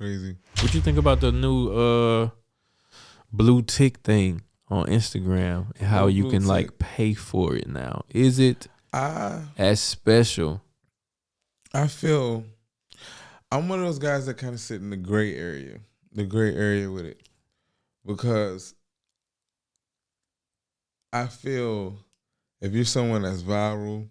crazy. What you think about the new blue tick thing on Instagram and how you can like pay for it now? Is it as special? I feel I'm one of those guys that kind of sit in the gray area with it, because I feel if you're someone that's viral,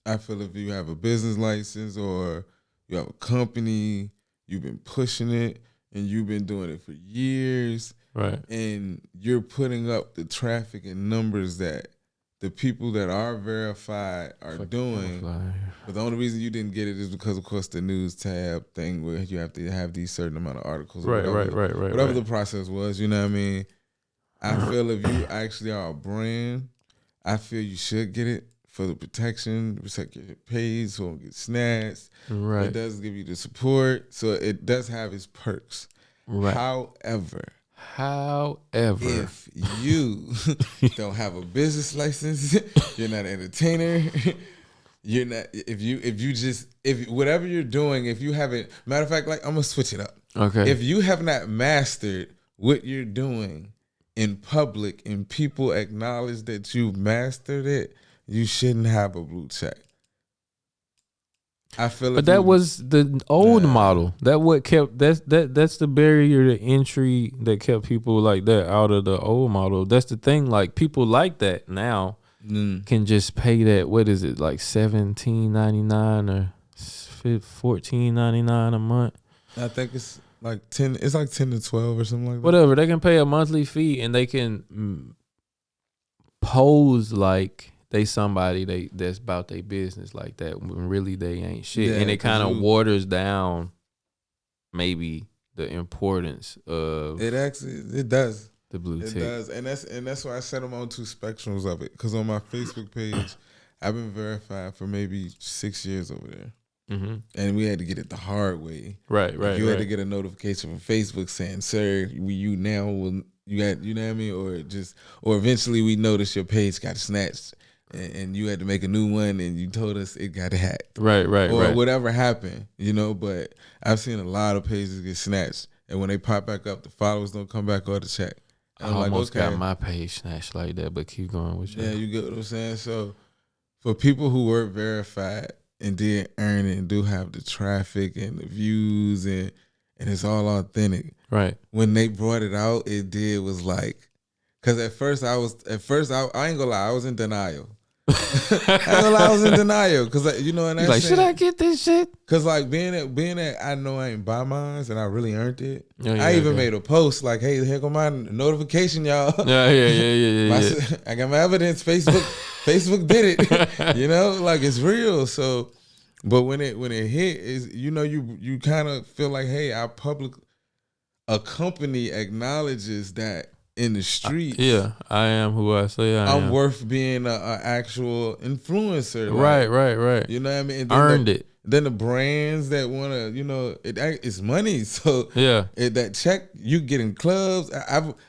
I feel if you have a business license or you have a company, you've been pushing it and you've been doing it for years, right? And you're putting up the traffic and numbers that the people that are verified are doing. But the only reason you didn't get it is because, of course, the news tab thing where you have to have these certain amount of articles. Right. Whatever the process was, you know what I mean? I feel if you actually are a brand, I feel you should get it for the protection, protect your page so it won't get snatched. Right. It does give you the support, so it does have its perks. Right. However, if you don't have a business license, you're not an entertainer, you're not, if whatever you're doing, if you haven't, matter of fact, like, I'm gonna switch it up. Okay. If you have not mastered what you're doing in public and people acknowledge that you've mastered it, you shouldn't have a blue check. I feel, but that was the old model. That's the barrier to entry that kept people like that out of the old model. That's the thing. Like, people like that now can just pay that. What is it, like $17.99 or $14.99 a month? I think it's like 10. It's like 10 to 12 or something like that. Whatever. They can pay a monthly fee and they can pose like they somebody that's about their business like that when really they ain't shit. Yeah, and it kind of waters down maybe the importance of it does. The blue tick. It does. And that's why I said I'm on two spectrums of it. Because on my Facebook page, I've been verified for maybe 6 years over there. Mm-hmm. And we had to get it the hard way. Right. You had to get a notification from Facebook saying, "Sir, you now will, you know what I mean?" Or eventually we noticed your page got snatched. And you had to make a new one, and you told us it got hacked. Right. Or whatever happened, But I've seen a lot of pages get snatched, and when they pop back up, the followers don't come back or the check. I almost got my page snatched like that, but keep going with you. Yeah, you get what I'm saying? So for people who were verified and did earn it and do have the traffic and the views and it's all authentic. Right. When they brought it out, was like, because at first I ain't gonna lie, I was in denial. I was in denial because you know what I'm like, should I get this shit? Because like being at I know I ain't buy mine and I really earned it. I even made a post like, "Hey, here go my notification, y'all." Yeah. I got my evidence. Facebook did it. Like, it's real. So, but when it hit, is you kind of feel like, hey, a company acknowledges that. In the streets, I am who I say I am. I'm worth being an actual influencer. Right. You know what I mean? And earned it. Then the brands that want to, it's money. So that check you get in clubs.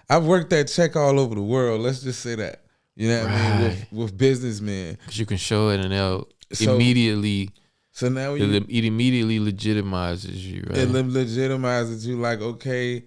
I've worked that check all over the world. Let's just say that. You know what I mean? With businessmen, because you can show it and they'll immediately. So now it immediately legitimizes you. Right? It legitimizes you. Like, okay,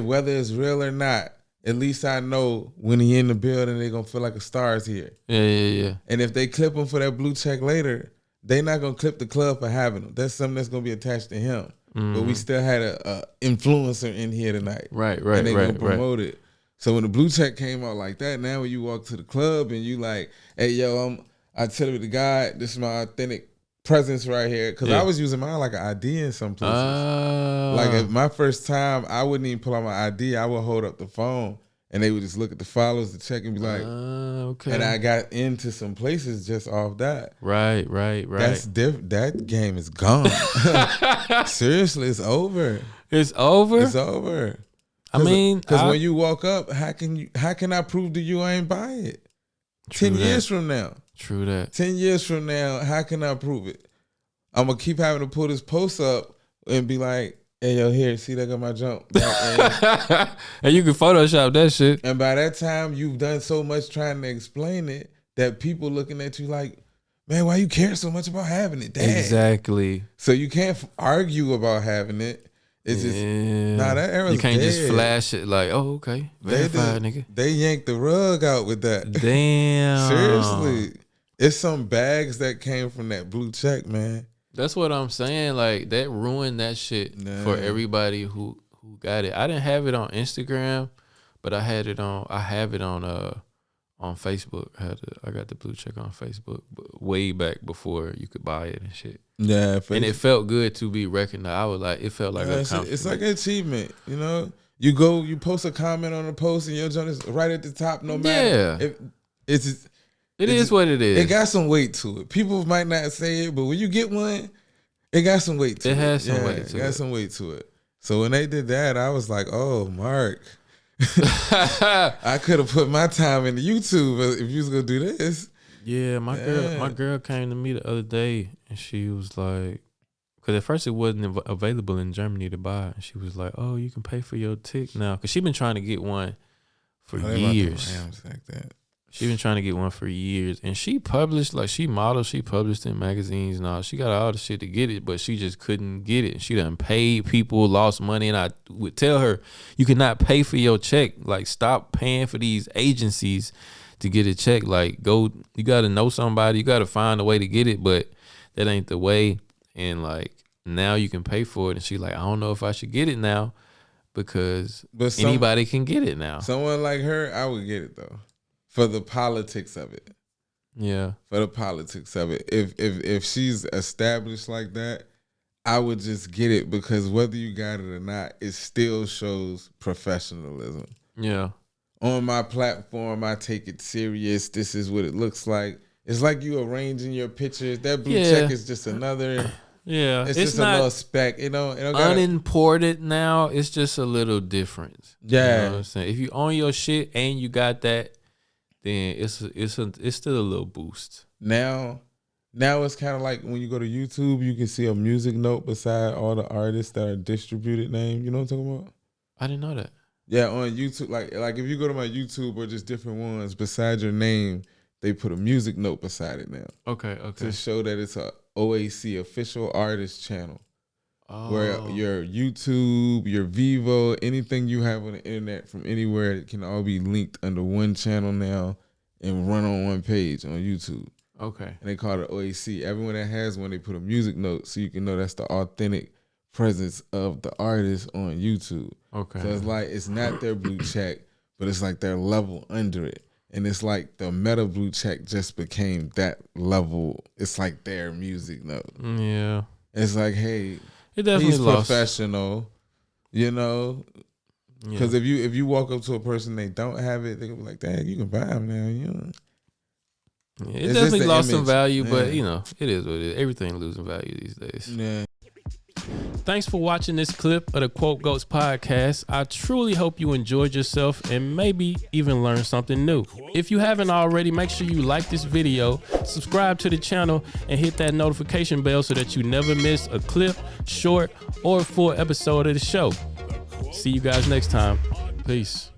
whether it's real or not. At least I know when he in the building, they're going to feel like a star is here. Yeah. And if they clip him for that blue check later, they not going to clip the club for having him. That's something that's going to be attached to him. Mm-hmm. But we still had a influencer in here tonight. Right. And they going to promote it. So when the blue check came out like that, now when you walk to the club and you like, "Hey, yo, I tell you the guy, this is my authentic presence right here." Because I was using mine like an ID in some places. Like, at my first time, I wouldn't even pull out my ID. I would hold up the phone and they would just look at the followers to check and be like, okay. And I got into some places just off that. Right. That's different. That game is gone. Seriously, it's over. It's over? It's over. I mean, because when you walk up, how can I prove to you I ain't buy it? 10 years from now. True that. 10 years from now, how can I prove it? I'm going to keep having to pull this post up and be like, "Hey, yo, here, see, that got my jump." And you can Photoshop that shit. And by that time, you've done so much trying to explain it that people looking at you like, man, why you care so much about having it? Dang. Exactly. So you can't argue about having it. It's just that era's you can't dead. just flash it like, oh, okay, verified, nigga. They yanked the rug out with that. Damn. Seriously, it's some bags that came from that blue check, man. That's what I'm saying. Like that ruined that shit for everybody who got it. I didn't have it on Instagram, but I have it on Facebook. I got the blue check on Facebook way back before you could buy it and shit. Yeah, and it felt good to be recognized. I was like, it felt like it's like an achievement, you know. You post a comment on a post and your joint is right at the top. No matter, it is what it is. It got some weight to it. People might not say it, but when you get one, it got some weight to it. It has some weight to it. It got some weight to it. So when they did that, I was like, oh, Mark. I could have put my time into YouTube if you was gonna do this. Yeah, my girl came to me the other day and she was like, because at first it wasn't available in Germany to buy, and she was like, "Oh, you can pay for your tick now," because she been trying to get one for years. Like that. She been trying to get one for years, and she published, like she modeled, she published in magazines and all. She got all the shit to get it, but she just couldn't get it. She done paid people, lost money, and I would tell her, you cannot pay for your check. Like, stop paying for these agencies to get a check. Like, go, you got to know somebody, you got to find a way to get it, but that ain't the way. And like, now you can pay for it. And she like, I don't know if I should get it now because anybody can get it now. Someone like her, I would get it though. For the politics of it. Yeah. For the politics of it. If she's established like that, I would just get it because whether you got it or not, it still shows professionalism. Yeah. On my platform, I take it serious. This is what it looks like. It's like you arranging your pictures. That blue check is just another. Yeah. It's just a little speck. It don't unimported now. It's just a little different. Yeah. You know what I'm saying? If you own your shit and you got that, then it's still a little boost. Now it's kind of like when you go to YouTube, you can see a music note beside all the artists that are distributed name. You know what I'm talking about? I didn't know that. Yeah, on YouTube, like if you go to my YouTube or just different ones, beside your name, they put a music note beside it now. Okay. To show that it's a OAC official artist channel. Oh. Where your YouTube, your Vivo, anything you have on the internet from anywhere, it can all be linked under one channel now and run on one page on YouTube. Okay. And they call it OAC. Everyone that has one, they put a music note so you can know that's the authentic presence of the artist on YouTube. Okay. So it's like, it's not their blue check, but it's like their level under it. And it's like the Meta blue check just became that level. It's like their music note. Yeah. It's like, hey, it definitely he's professional, you know? Because if you walk up to a person, they don't have it, they can be like, dang, you can buy them now, you know? Yeah, it definitely lost some value, but you know, it is what it is. Everything losing value these days. Yeah. Thanks for watching this clip of the Quote Goats podcast. I truly hope you enjoyed yourself and maybe even learned something new. If you haven't already, make sure you like this video, subscribe to the channel, and hit that notification bell so that you never miss a clip, short, or full episode of the show. See you guys next time. Peace.